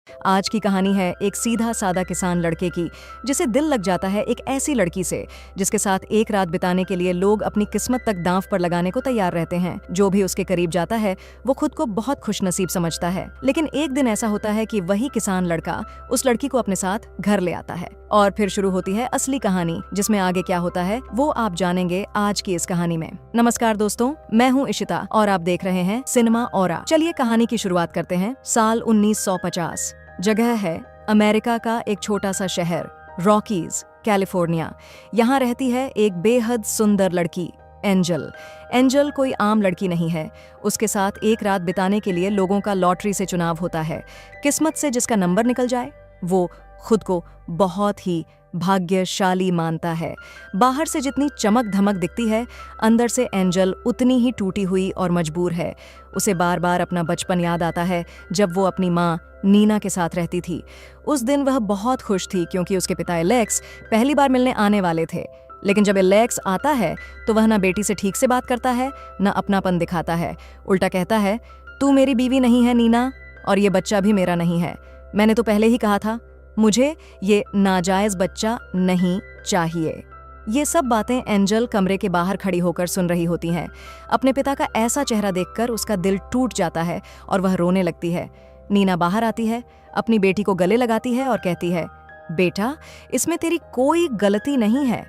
आज की कहानी है एक सीधा सादा किसान लड़के की, जिसे दिल लग जाता है एक ऐसी लड़की से जिसके साथ एक रात बिताने के लिए लोग अपनी किस्मत तक दांव पर लगाने को तैयार रहते हैं। जो भी उसके करीब जाता है वो खुद को बहुत खुशनसीब समझता है। लेकिन एक दिन ऐसा होता है कि वही किसान लड़का उस लड़की को अपने साथ घर ले आता है और फिर शुरू होती है असली कहानी, जिसमें आगे क्या होता है वो आप जानेंगे आज की इस कहानी में। नमस्कार दोस्तों, मैं हूँ इशिता और आप देख रहे हैं सिनेमा ऑरा। चलिए कहानी की शुरुआत करते हैं। साल 1950। जगह है अमेरिका का एक छोटा सा शहर रॉकीज, कैलिफोर्निया। यहाँ रहती है एक बेहद सुंदर लड़की, एंजल। एंजल कोई आम लड़की नहीं है। उसके साथ एक रात बिताने के लिए लोगों का लॉटरी से चुनाव होता है। किस्मत से जिसका नंबर निकल जाए वो खुद को बहुत ही भाग्यशाली मानता है। बाहर से जितनी चमक धमक दिखती है, अंदर से एंजल उतनी ही टूटी हुई और मजबूर है। उसे बार बार अपना बचपन याद आता है जब वो अपनी माँ नीना के साथ रहती थी। उस दिन वह बहुत खुश थी क्योंकि उसके पिता एलेक्स पहली बार मिलने आने वाले थे। लेकिन जब एलेक्स आता है तो वह ना बेटी से ठीक से बात करता है, न अपनापन दिखाता है। उल्टा कहता है, तू मेरी बीवी नहीं है नीना, और ये बच्चा भी मेरा नहीं है। मैंने तो पहले ही कहा था, मुझे ये नाजायज बच्चा नहीं चाहिए। ये सब बातें एंजल कमरे के बाहर खड़ी होकर सुन रही होती हैं। अपने पिता का ऐसा चेहरा देखकर उसका दिल टूट जाता है और वह रोने लगती है। नीना बाहर आती है, अपनी बेटी को गले लगाती है और कहती है, बेटा, इसमें तेरी कोई गलती नहीं है।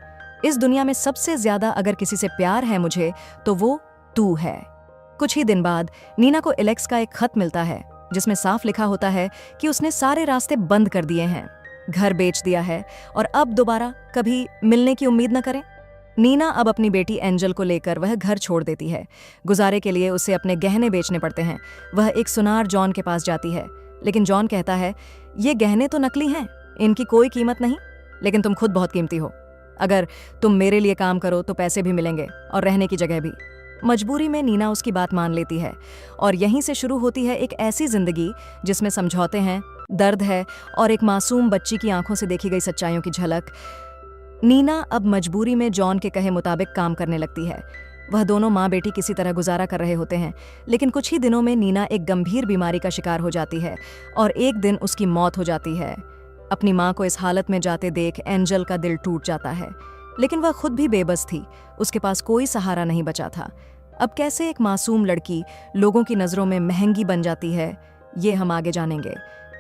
इस दुनिया में सबसे ज्यादा अगर किसी से प्यार है मुझे तो वो तू है। कुछ ही दिन बाद नीना को एलेक्स का एक खत मिलता है जिसमें साफ लिखा होता है कि उसने सारे रास्ते बंद कर दिए हैं, घर बेच दिया है और अब दोबारा कभी मिलने की उम्मीद न करें। नीना अब अपनी बेटी एंजल को लेकर वह घर छोड़ देती है। गुजारे के लिए उसे अपने गहने बेचने पड़ते हैं। वह एक सुनार जॉन के पास जाती है, लेकिन जॉन कहता है, ये गहने तो नकली हैं, इनकी कोई कीमत नहीं, लेकिन तुम खुद बहुत कीमती हो। अगर तुम मेरे लिए काम करो तो पैसे भी मिलेंगे और रहने की जगह भी। मजबूरी में नीना उसकी बात मान लेती है और यहीं से शुरू होती है एक ऐसी जिंदगी जिसमें समझौते हैं, दर्द है और एक मासूम बच्ची की आंखों से देखी गई सच्चाइयों की झलक। नीना अब मजबूरी में जॉन के कहे मुताबिक काम करने लगती है। वह दोनों माँ बेटी किसी तरह गुजारा कर रहे होते हैं, लेकिन कुछ ही दिनों में नीना एक गंभीर बीमारी का शिकार हो जाती है और एक दिन उसकी मौत हो जाती है। अपनी माँ को इस हालत में जाते देख एंजल का दिल टूट जाता है, लेकिन वह खुद भी बेबस थी। उसके पास कोई सहारा नहीं बचा था। अब कैसे एक मासूम लड़की लोगों की नज़रों में महंगी बन जाती है, ये हम आगे जानेंगे।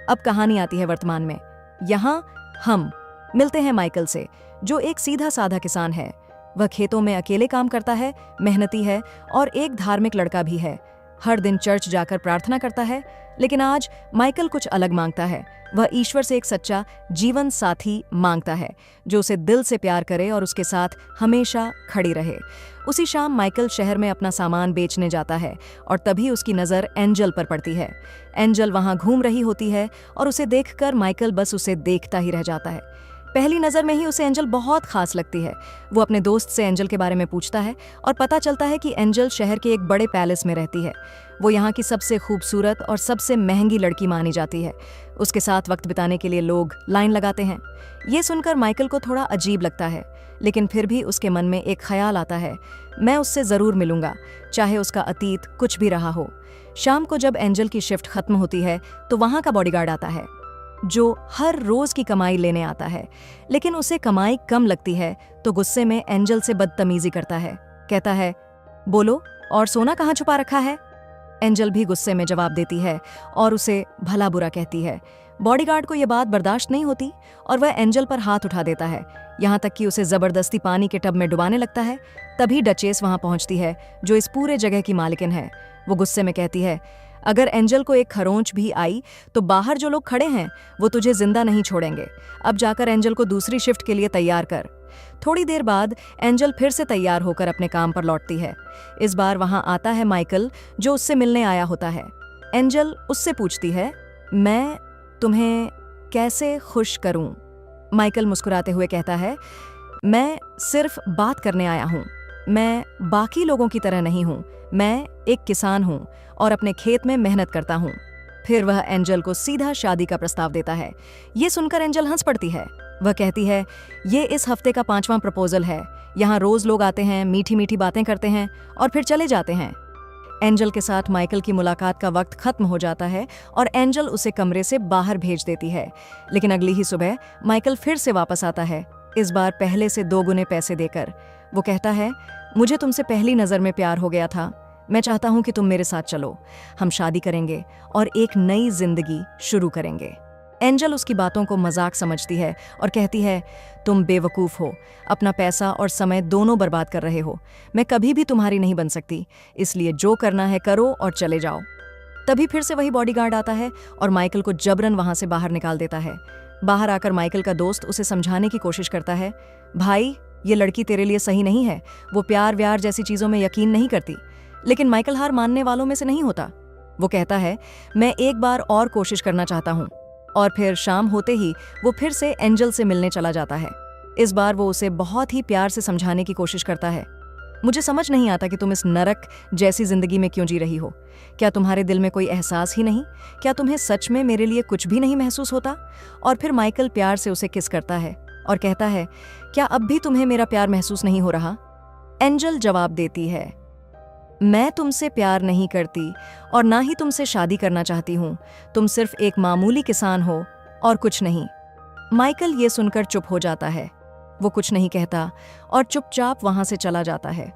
अब कहानी आती है वर्तमान में। यहाँ हम मिलते हैं माइकल से, जो एक सीधा साधा किसान है। वह खेतों में अकेले काम करता है, मेहनती है और एक धार्मिक लड़का भी है। हर दिन चर्च जाकर प्रार्थना करता है, लेकिन आज माइकल कुछ अलग मांगता है। वह ईश्वर से एक सच्चा जीवन साथी मांगता है जो उसे दिल से प्यार करे और उसके साथ हमेशा खड़ी रहे। उसी शाम माइकल शहर में अपना सामान बेचने जाता है और तभी उसकी नज़र एंजल पर पड़ती है। एंजल वहां घूम रही होती है और उसे देखकर माइकल बस उसे देखता ही रह जाता है। पहली नज़र में ही उसे एंजल बहुत खास लगती है। वो अपने दोस्त से एंजल के बारे में पूछता है और पता चलता है कि एंजल शहर के एक बड़े पैलेस में रहती है। वो यहाँ की सबसे खूबसूरत और सबसे महंगी लड़की मानी जाती है। उसके साथ वक्त बिताने के लिए लोग लाइन लगाते हैं। ये सुनकर माइकल को थोड़ा अजीब लगता है, लेकिन फिर भी उसके मन में एक ख्याल आता है, मैं उससे ज़रूर मिलूंगा, चाहे उसका अतीत कुछ भी रहा हो। शाम को जब एंजल की शिफ्ट खत्म होती है तो वहाँ का बॉडीगार्ड आता है जो हर रोज की कमाई लेने आता है, लेकिन उसे कमाई कम लगती है तो गुस्से में एंजल से बदतमीजी करता है। कहता है, बोलो, और सोना कहाँ छुपा रखा है? एंजल भी गुस्से में जवाब देती है और उसे भला बुरा कहती है। बॉडीगार्ड को यह बात बर्दाश्त नहीं होती और वह एंजल पर हाथ उठा देता है, यहाँ तक कि उसे जबरदस्ती पानी के टब में डुबाने लगता है। तभी डचेस वहां पहुंचती है जो इस पूरे जगह की मालिकिन है। वो गुस्से में कहती है, अगर एंजल को एक खरोंच भी आई तो बाहर जो लोग खड़े हैं वो तुझे जिंदा नहीं छोड़ेंगे। अब जाकर एंजल को दूसरी शिफ्ट के लिए तैयार कर। थोड़ी देर बाद एंजल फिर से तैयार होकर अपने काम पर लौटती है। इस बार वहां आता है माइकल, जो उससे मिलने आया होता है। एंजल उससे पूछती है, मैं तुम्हें कैसे खुश करूं? माइकल मुस्कुराते हुए कहता है, मैं सिर्फ बात करने आया हूं। मैं बाकी लोगों की तरह नहीं हूं। मैं एक किसान हूं और अपने खेत में मेहनत करता हूं। फिर वह एंजल को सीधा शादी का प्रस्ताव देता है। ये सुनकर एंजल हंस पड़ती है। वह कहती है, ये इस हफ्ते का 5वां प्रपोजल है। यहाँ रोज लोग आते हैं, मीठी मीठी बातें करते हैं और फिर चले जाते हैं। एंजल के साथ माइकल की मुलाकात का वक्त खत्म हो जाता है और एंजल उसे कमरे से बाहर भेज देती है। लेकिन अगली ही सुबह माइकल फिर से वापस आता है, इस बार पहले से 2 गुने पैसे देकर। वो कहता है, मुझे तुमसे पहली नज़र में प्यार हो गया था, मैं चाहता हूं कि तुम मेरे साथ चलो, हम शादी करेंगे और एक नई जिंदगी शुरू करेंगे। एंजल उसकी बातों को मजाक समझती है और कहती है, तुम बेवकूफ़ हो, अपना पैसा और समय दोनों बर्बाद कर रहे हो, मैं कभी भी तुम्हारी नहीं बन सकती, इसलिए जो करना है करो और चले जाओ। तभी फिर से वही बॉडीगार्ड आता है और माइकल को जबरन वहां से बाहर निकाल देता है। बाहर आकर माइकल का दोस्त उसे समझाने की कोशिश करता है, भाई ये लड़की तेरे लिए सही नहीं है, वो प्यार व्यार जैसी चीज़ों में यकीन नहीं करती। लेकिन माइकल हार मानने वालों में से नहीं होता। वो कहता है, मैं एक बार और कोशिश करना चाहता हूँ। और फिर शाम होते ही वो फिर से एंजल से मिलने चला जाता है। इस बार वो उसे बहुत ही प्यार से समझाने की कोशिश करता है, मुझे समझ नहीं आता कि तुम इस नरक जैसी जिंदगी में क्यों जी रही हो। क्या तुम्हारे दिल में कोई एहसास ही नहीं? क्या तुम्हें सच में मेरे लिए कुछ भी नहीं महसूस होता? और फिर माइकल प्यार से उसे किस करता है और कहता है, क्या अब भी तुम्हें मेरा प्यार महसूस नहीं हो रहा? एंजल जवाब देती है, मैं तुमसे प्यार नहीं करती और ना ही तुमसे शादी करना चाहती हूँ, तुम सिर्फ एक मामूली किसान हो और कुछ नहीं। माइकल ये सुनकर चुप हो जाता है, वो कुछ नहीं कहता और चुपचाप वहां से चला जाता है।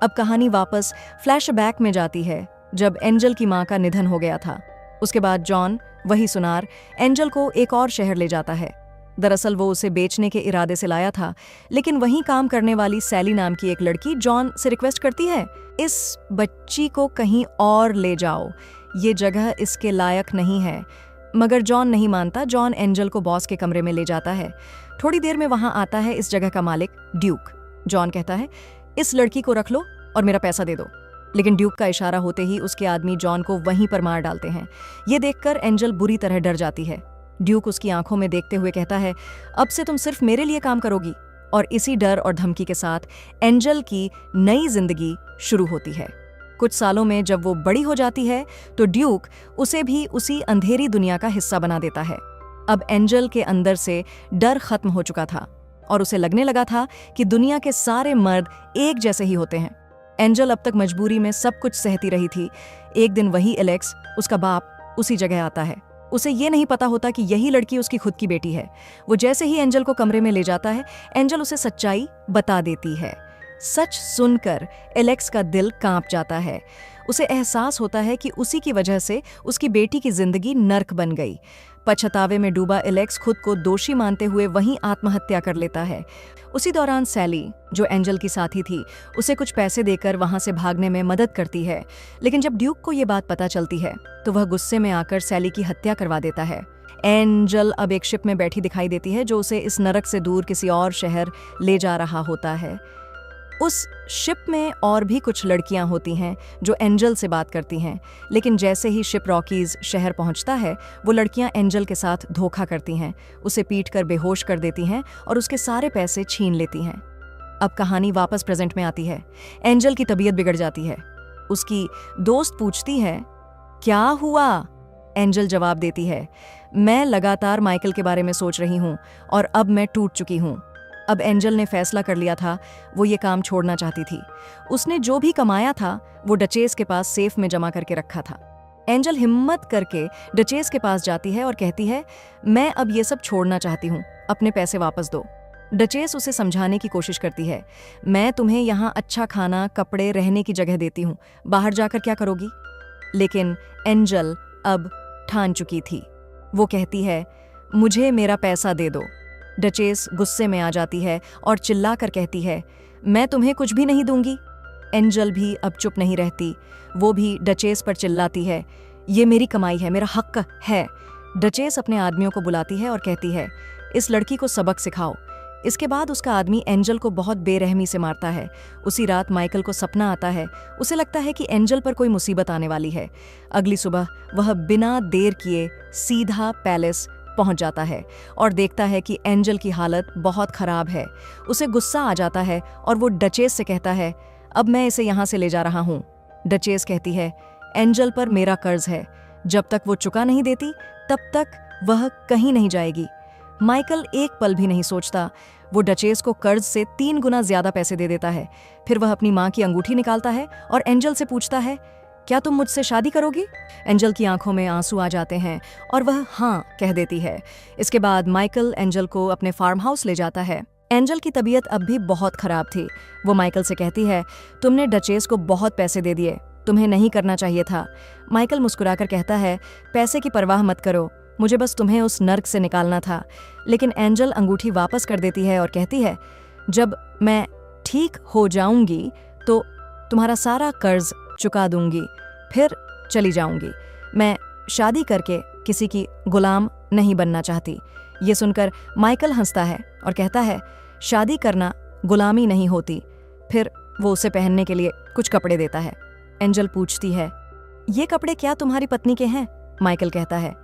अब कहानी वापस फ्लैशबैक में जाती है, जब एंजल की माँ का निधन हो गया था। उसके बाद जॉन, वही सुनार, एंजल को एक और शहर ले जाता है। दरअसल वो उसे बेचने के इरादे से लाया था, लेकिन वहीं काम करने वाली सैली नाम की एक लड़की जॉन से रिक्वेस्ट करती है, इस बच्ची को कहीं और ले जाओ, ये जगह इसके लायक नहीं है। मगर जॉन नहीं मानता। जॉन एंजल को बॉस के कमरे में ले जाता है। थोड़ी देर में वहां आता है इस जगह का मालिक ड्यूक। जॉन कहता है, इस लड़की को रख लो और मेरा पैसा दे दो। लेकिन ड्यूक का इशारा होते ही उसके आदमी जॉन को वहीं पर मार डालते हैं। ये देखकर एंजल बुरी तरह डर जाती है। ड्यूक उसकी आंखों में देखते हुए कहता है, अब से तुम सिर्फ मेरे लिए काम करोगी। और इसी डर और धमकी के साथ एंजल की नई जिंदगी शुरू होती है। कुछ सालों में जब वो बड़ी हो जाती है तो ड्यूक उसे भी उसी अंधेरी दुनिया का हिस्सा बना देता है। अब एंजल के अंदर से डर खत्म हो चुका था और उसे लगने लगा था कि दुनिया के सारे मर्द एक जैसे ही होते हैं। एंजल अब तक मजबूरी में सब कुछ सहती रही थी। एक दिन वही एलेक्स, उसका बाप, उसी जगह आता है। उसे ये नहीं पता होता कि यही लड़की उसकी खुद की बेटी है। वो जैसे ही एंजल को कमरे में ले जाता है, एंजल उसे सच्चाई बता देती है। सच सुनकर एलेक्स का दिल कांप जाता है। उसे एहसास होता है कि उसी की वजह से उसकी बेटी की जिंदगी नर्क बन गई। पछतावे में डूबा एलेक्स खुद को दोषी मानते हुए वहीं आत्महत्या कर लेता है। उसी दौरान सैली, जो एंजल की साथी थी, उसे कुछ पैसे देकर वहां से भागने में मदद करती है। लेकिन जब ड्यूक को ये बात पता चलती है तो वह गुस्से में आकर सैली की हत्या करवा देता है। एंजल अब एक शिप में बैठी दिखाई देती है जो उसे इस नरक से दूर किसी और शहर ले जा रहा होता है। उस शिप में और भी कुछ लड़कियां होती हैं जो एंजल से बात करती हैं, लेकिन जैसे ही शिप रॉकीज शहर पहुंचता है, वो लड़कियां एंजल के साथ धोखा करती हैं, उसे पीटकर बेहोश कर देती हैं और उसके सारे पैसे छीन लेती हैं। अब कहानी वापस प्रेजेंट में आती है। एंजल की तबीयत बिगड़ जाती है। उसकी दोस्त पूछती है, क्या हुआ? एंजल जवाब देती है, मैं लगातार माइकल के बारे में सोच रही हूँ और अब मैं टूट चुकी हूँ। अब एंजल ने फैसला कर लिया था, वो ये काम छोड़ना चाहती थी। उसने जो भी कमाया था वो डचेस के पास सेफ में जमा करके रखा था। एंजल हिम्मत करके डचेस के पास जाती है और कहती है, मैं अब ये सब छोड़ना चाहती हूँ, अपने पैसे वापस दो। डचेस उसे समझाने की कोशिश करती है, मैं तुम्हें यहाँ अच्छा खाना, कपड़े, रहने की जगह देती हूँ, बाहर जाकर क्या करोगी? लेकिन एंजल अब ठान चुकी थी। वो कहती है, मुझे मेरा पैसा दे दो। डचेस गुस्से में आ जाती है और चिल्लाकर कहती है, मैं तुम्हें कुछ भी नहीं दूंगी। एंजल भी अब चुप नहीं रहती। वो भी डचेस पर चिल्लाती है, ये मेरी कमाई है, मेरा हक है। डचेस अपने आदमियों को बुलाती है और कहती है, इस लड़की को सबक सिखाओ। इसके बाद उसका आदमी एंजल को बहुत बेरहमी से मारता है। उसी रात माइकल को सपना आता है। उसे लगता है कि एंजल पर कोई मुसीबत आने वाली है। अगली सुबह वह बिना देर किए सीधा पैलेस पहुंच जाता है और देखता है कि एंजल की हालत बहुत खराब है। उसे गुस्सा आ जाता है और वो डचेस से कहता है, अब मैं इसे यहाँ से ले जा रहा हूँ। डचेस कहती है, एंजल पर मेरा कर्ज है, जब तक वो चुका नहीं देती तब तक वह कहीं नहीं जाएगी। माइकल एक पल भी नहीं सोचता। वो डचेस को कर्ज से 3 गुना ज्यादा पैसे दे देता है। फिर वह अपनी माँ की अंगूठी निकालता है और एंजल से पूछता है, क्या तुम मुझसे शादी करोगी? एंजल की आंखों में आंसू आ जाते हैं और वह हाँ कह देती है। इसके बाद माइकल एंजल को अपने फार्म हाउस ले जाता है। एंजल की तबीयत अब भी बहुत खराब थी। वो माइकल से कहती है, तुमने डचेस को बहुत पैसे दे दिए, तुम्हें नहीं करना चाहिए था। माइकल मुस्कुराकर कहता है, पैसे की परवाह मत करो, मुझे बस तुम्हें उस नर्क से निकालना था। लेकिन एंजल अंगूठी वापस कर देती है और कहती है, जब मैं ठीक हो जाऊंगी तो तुम्हारा सारा कर्ज चुका दूंगी, फिर चली जाऊंगी। मैं शादी करके किसी की गुलाम नहीं बनना चाहती। ये सुनकर माइकल हंसता है और कहता है, शादी करना गुलामी नहीं होती। फिर वो उसे पहनने के लिए कुछ कपड़े देता है। एंजल पूछती है, ये कपड़े क्या तुम्हारी पत्नी के हैं? माइकल कहता है,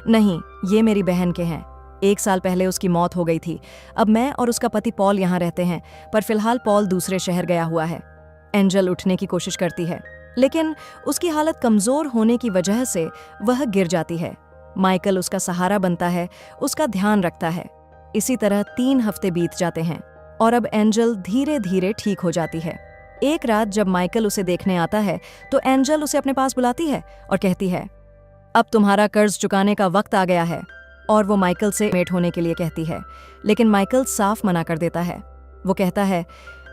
नहीं, ये मेरी बहन के हैं। 1 साल पहले उसकी मौत हो गई थी। अब मैं और उसका पति पॉल यहाँ रहते हैं, पर फिलहाल पॉल दूसरे शहर गया हुआ है। एंजल उठने की कोशिश करती है, लेकिन उसकी हालत कमजोर होने की वजह से वह गिर जाती है। माइकल उसका सहारा बनता है, उसका ध्यान रखता है। इसी तरह 3 हफ्ते बीत जाते हैं और अब एंजल धीरे धीरे ठीक हो जाती है। एक रात जब माइकल उसे देखने आता है तो एंजल उसे अपने पास बुलाती है और कहती है, अब तुम्हारा कर्ज चुकाने का वक्त आ गया है। और वो माइकल से मेट होने के लिए कहती है, लेकिन माइकल साफ मना कर देता है। वो कहता है,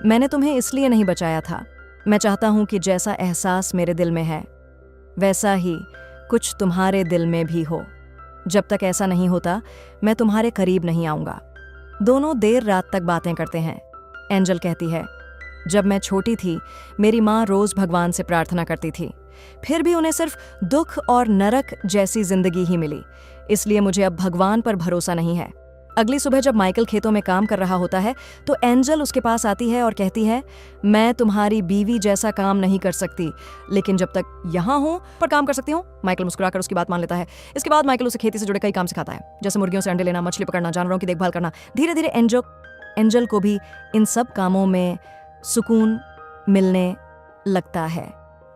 मैंने तुम्हें इसलिए नहीं बचाया था। मैं चाहता हूं कि जैसा एहसास मेरे दिल में है वैसा ही कुछ तुम्हारे दिल में भी हो। जब तक ऐसा नहीं होता मैं तुम्हारे करीब नहीं आऊंगा। दोनों देर रात तक बातें करते हैं। एंजल कहती है, जब मैं छोटी थी मेरी माँ रोज भगवान से प्रार्थना करती थी, फिर भी उन्हें सिर्फ दुख और नरक जैसी जिंदगी ही मिली, इसलिए मुझे अब भगवान पर भरोसा नहीं है। अगली सुबह जब माइकल खेतों में काम कर रहा होता है तो एंजल उसके पास आती है और कहती है, मैं तुम्हारी बीवी जैसा काम नहीं कर सकती, लेकिन जब तक यहाँ हूँ पर काम कर सकती हूँ। माइकल मुस्कुराकर उसकी बात मान लेता है। इसके बाद माइकल उसे खेती से जुड़े कई काम सिखाता है, जैसे मुर्गियों से अंडे लेना, मछली पकड़ना, जानवरों की देखभाल करना। धीरे धीरे एंजल को भी इन सब कामों में सुकून मिलने लगता है।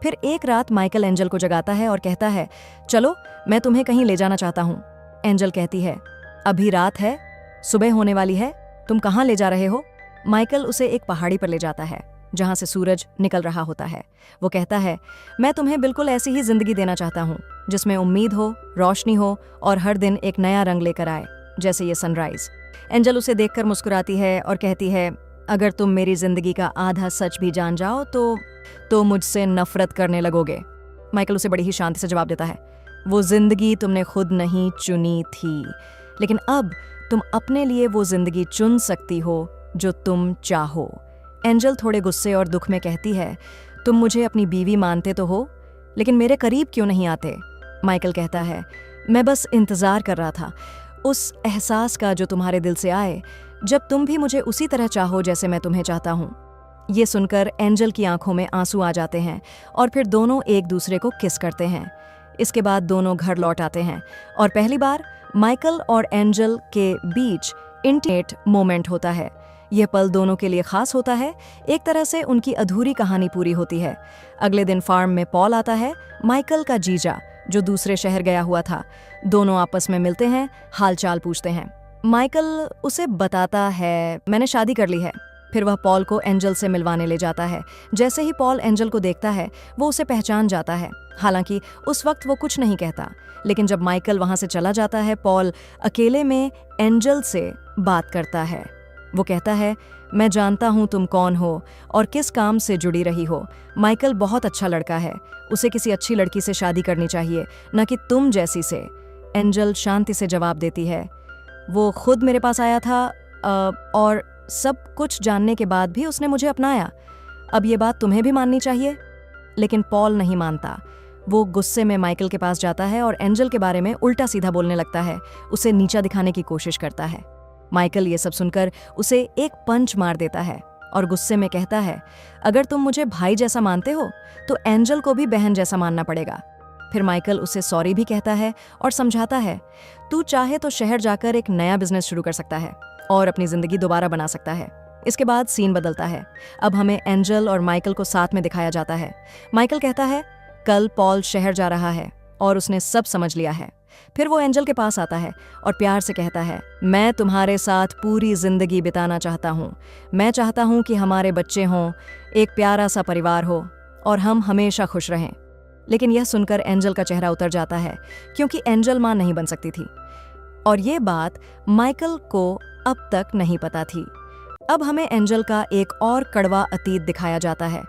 फिर एक रात माइकल एंजल को जगाता है और कहता है, चलो मैं तुम्हें कहीं ले जाना चाहता हूँ। एंजल कहती है, अभी रात है, सुबह होने वाली है, तुम कहाँ ले जा रहे हो? माइकल उसे एक पहाड़ी पर ले जाता है जहाँ से सूरज निकल रहा होता है। वो कहता है, मैं तुम्हें बिल्कुल ऐसी ही जिंदगी देना चाहता हूँ जिसमें उम्मीद हो, रोशनी हो और हर दिन एक नया रंग लेकर आए, जैसे ये सनराइज। एंजल उसे देखकर मुस्कुराती है और कहती है, अगर तुम मेरी जिंदगी का आधा सच भी जान जाओ तो मुझसे नफरत करने लगोगे। माइकल उसे बड़ी ही शांति से जवाब देता है, वो जिंदगी तुमने खुद नहीं चुनी थी, लेकिन अब तुम अपने लिए वो जिंदगी चुन सकती हो जो तुम चाहो। एंजल थोड़े गुस्से और दुख में कहती है, तुम मुझे अपनी बीवी मानते तो हो, लेकिन मेरे करीब क्यों नहीं आते? माइकल कहता है, मैं बस इंतजार कर रहा था उस एहसास का जो तुम्हारे दिल से आए, जब तुम भी मुझे उसी तरह चाहो जैसे मैं तुम्हें चाहता हूँ। ये सुनकर एंजल की आंखों में आंसू आ जाते हैं और फिर दोनों एक दूसरे को किस करते हैं। इसके बाद दोनों घर लौट आते हैं और पहली बार माइकल और एंजल के बीच इंटीमेट मोमेंट होता है। यह पल दोनों के लिए खास होता है। एक तरह से उनकी अधूरी कहानी पूरी होती है। अगले दिन फार्म में पॉल आता है, माइकल का जीजा जो दूसरे शहर गया हुआ था। दोनों आपस में मिलते हैं, हालचाल पूछते हैं। माइकल उसे बताता है, मैंने शादी कर ली है। फिर वह पॉल को एंजल से मिलवाने ले जाता है। जैसे ही पॉल एंजल को देखता है वो उसे पहचान जाता है। हालांकि उस वक्त वो कुछ नहीं कहता, लेकिन जब माइकल वहां से चला जाता है पॉल अकेले में एंजल से बात करता है। वो कहता है, मैं जानता हूँ तुम कौन हो और किस काम से जुड़ी रही हो। माइकल बहुत अच्छा लड़का है, उसे किसी अच्छी लड़की से शादी करनी चाहिए, न कि तुम जैसी से। एंजल शांति से जवाब देती है, वो खुद मेरे पास आया था और सब कुछ जानने के बाद भी उसने मुझे अपनाया। अब ये बात तुम्हें भी माननी चाहिए। लेकिन पॉल नहीं मानता। वो गुस्से में माइकल के पास जाता है और एंजल के बारे में उल्टा सीधा बोलने लगता है, उसे नीचा दिखाने की कोशिश करता है। माइकल ये सब सुनकर उसे एक पंच मार देता है और गुस्से में कहता है, अगर तुम मुझे भाई जैसा मानते हो तो एंजल को भी बहन जैसा मानना पड़ेगा। फिर माइकल उसे सॉरी भी कहता है और समझाता है, तू चाहे तो शहर जाकर एक नया बिजनेस शुरू कर सकता है और अपनी जिंदगी दोबारा बना सकता है। इसके बाद सीन बदलता है। अब हमें एंजल और माइकल को साथ में दिखाया जाता है। माइकल कहता है, कल पॉल शहर जा रहा है और उसने सब समझ लिया है। फिर वो एंजल के पास आता है और प्यार से कहता है, मैं तुम्हारे साथ पूरी जिंदगी बिताना चाहता हूँ। मैं चाहता हूँ कि हमारे बच्चे हों, एक प्यारा सा परिवार हो और हम हमेशा खुश रहें। लेकिन यह सुनकर एंजल का चेहरा उतर जाता है, क्योंकि एंजल मां नहीं बन सकती थी। और ये बात माइकल को अब तक नहीं पता थी। अब हमें एंजल का एक और कड़वा अतीत दिखाया जाता है।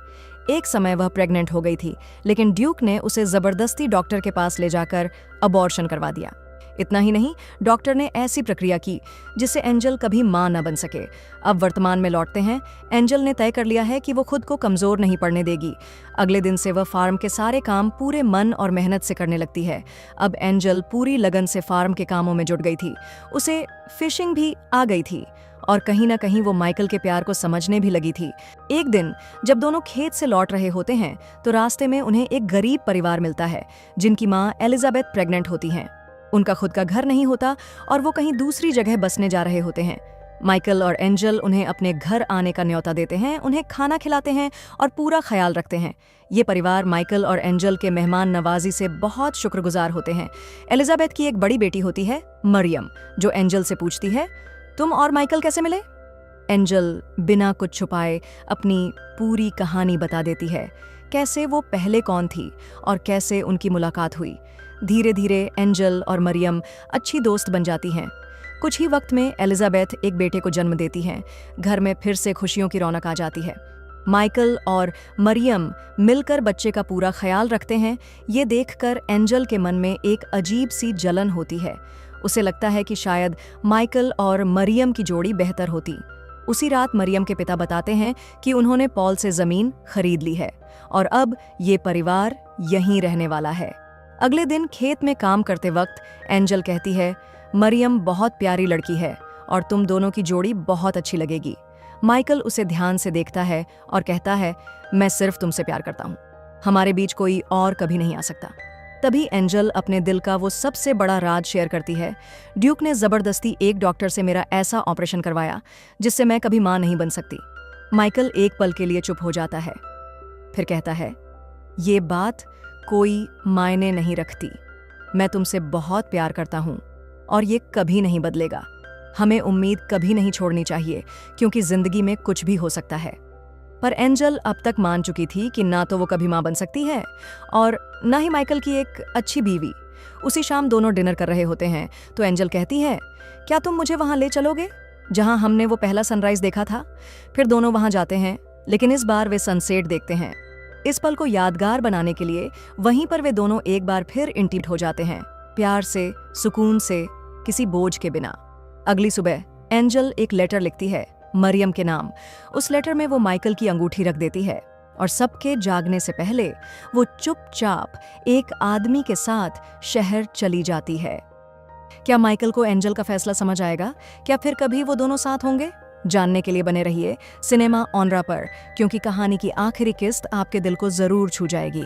एक समय वह प्रेग्नेंट हो गई थी, लेकिन ड्यूक ने उसे जबरदस्ती डॉक्टर के पास ले जाकर अबॉर्शन करवा दिया। इतना ही नहीं, डॉक्टर ने ऐसी प्रक्रिया की जिससे एंजल कभी मां न बन सके। अब वर्तमान में लौटते हैं। एंजल ने तय कर लिया है कि वो खुद को कमजोर नहीं पड़ने देगी। अगले दिन से वह फार्म के सारे काम पूरे मन और मेहनत से करने लगती है। अब एंजल पूरी लगन से फार्म के कामों में जुट गई थी। उसे फिशिंग भी आ गई थी और कहीं ना कहीं वो माइकल के प्यार को समझने भी लगी थी। एक दिन जब दोनों खेत से लौट रहे होते हैं तो रास्ते में उन्हें एक गरीब परिवार मिलता है जिनकी मां एलिजाबेथ प्रेग्नेंट होती हैं। उनका खुद का घर नहीं होता और वो कहीं दूसरी जगह बसने जा रहे होते हैं। माइकल और एंजल उन्हें अपने घर आने का न्योता देते हैं, उन्हें खाना खिलाते हैं और पूरा ख्याल रखते हैं। ये परिवार माइकल और एंजल के मेहमान नवाजी से बहुत शुक्रगुजार होते हैं। एलिजाबेथ की एक बड़ी बेटी होती है मरियम, जो एंजल से पूछती है, तुम और माइकल कैसे मिले? एंजल बिना कुछ छुपाए अपनी पूरी कहानी बता देती है, कैसे वो पहले कौन थी और कैसे उनकी मुलाकात हुई। धीरे धीरे एंजल और मरियम अच्छी दोस्त बन जाती हैं। कुछ ही वक्त में एलिजाबेथ एक बेटे को जन्म देती हैं। घर में फिर से खुशियों की रौनक आ जाती है। माइकल और मरियम मिलकर बच्चे का पूरा ख्याल रखते हैं। ये देखकर एंजल के मन में एक अजीब सी जलन होती है। उसे लगता है कि शायद माइकल और मरियम की जोड़ी बेहतर होती। उसी रात मरियम के पिता बताते हैं कि उन्होंने पॉल से जमीन खरीद ली है और अब ये परिवार यहीं रहने वाला है। अगले दिन खेत में काम करते वक्त एंजल कहती है, मरियम बहुत प्यारी लड़की है और तुम दोनों की जोड़ी बहुत अच्छी लगेगी। माइकल उसे ध्यान से देखता है और कहता है, मैं सिर्फ तुमसे प्यार करता हूँ, हमारे बीच कोई और कभी नहीं आ सकता। तभी एंजल अपने दिल का वो सबसे बड़ा राज शेयर करती है, ड्यूक ने जबरदस्ती एक डॉक्टर से मेरा ऐसा ऑपरेशन करवाया जिससे मैं कभी मां नहीं बन सकती। माइकल एक पल के लिए चुप हो जाता है, फिर कहता है, ये बात कोई मायने नहीं रखती। मैं तुमसे बहुत प्यार करता हूं और ये कभी नहीं बदलेगा। हमें उम्मीद कभी नहीं छोड़नी चाहिए क्योंकि जिंदगी में कुछ भी हो सकता है। पर एंजल अब तक मान चुकी थी कि ना तो वो कभी मां बन सकती है और ना ही माइकल की एक अच्छी बीवी। उसी शाम दोनों डिनर कर रहे होते हैं तो एंजल कहती है, क्या तुम मुझे वहां ले चलोगे जहां हमने वो पहला सनराइज देखा था? फिर दोनों वहां जाते हैं, लेकिन इस बार वे सनसेट देखते हैं। इस पल को यादगार बनाने के लिए वहीं पर वे दोनों एक बार फिर इंटीमेट हो जाते हैं, प्यार से, सुकून से, किसी बोझ के बिना। अगली सुबह एंजल एक लेटर लिखती है मरियम के नाम। उस लेटर में वो माइकल की अंगूठी रख देती है और सबके जागने से पहले वो चुपचाप एक आदमी के साथ शहर चली जाती है। क्या माइकल को एंजल का फैसला समझ आएगा? क्या फिर कभी वो दोनों साथ होंगे? जानने के लिए बने रहिए सिनेमा ऑनरा पर, क्योंकि कहानी की आखिरी किस्त आपके दिल को जरूर छू जाएगी।